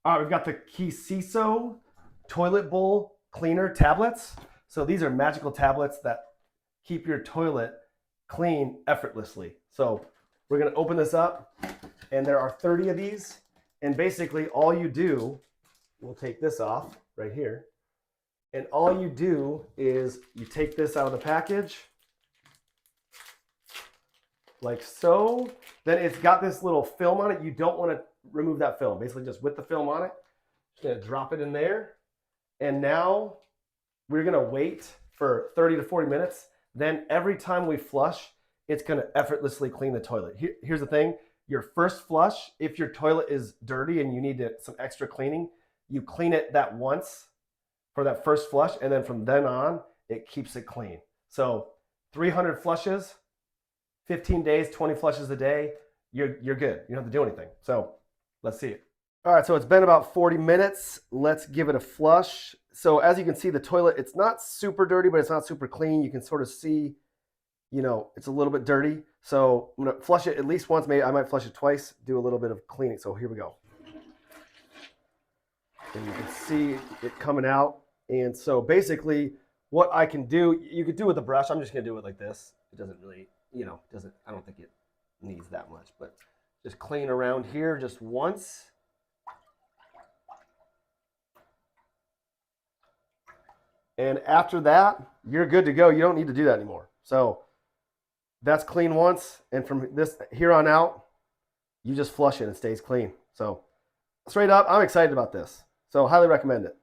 All right, we've got the KIISIISO toilet bowl cleaner tablets. So these are magical tablets that keep your toilet clean effortlessly. So we're gonna open this up, and there are 30 of these. And basically all you do, we'll take this off right here. And all you do is you take this out of the package, like so. Then it's got this little film on it. You don't want to remove that film. Basically just with the film on it, just gonna drop it in there. And now we're gonna wait for 30 to 40 minutes. Then every time we flush, it's gonna effortlessly clean the toilet. Here's the thing, your first flush, if your toilet is dirty and you need some extra cleaning, you clean it that once for that first flush, and then from then on, it keeps it clean. So 300 flushes, 15 days, 20 flushes a day, you're good. You don't have to do anything. So let's see it. All right, so it's been about 40 minutes. Let's give it a flush. So as you can see, the toilet, it's not super dirty, but it's not super clean. You can sort of see, you know, it's a little bit dirty. So I'm gonna flush it at least once. Maybe I might flush it twice, do a little bit of cleaning. So here we go. And you can see it coming out. And so basically what I can do, you could do with a brush. I'm just gonna do it like this. It doesn't really, I don't think it needs that much, but just clean around here just once. And after that, you're good to go. You don't need to do that anymore. So that's clean once. And from this here on out, you just flush it and it stays clean. So straight up, I'm excited about this. So highly recommend it.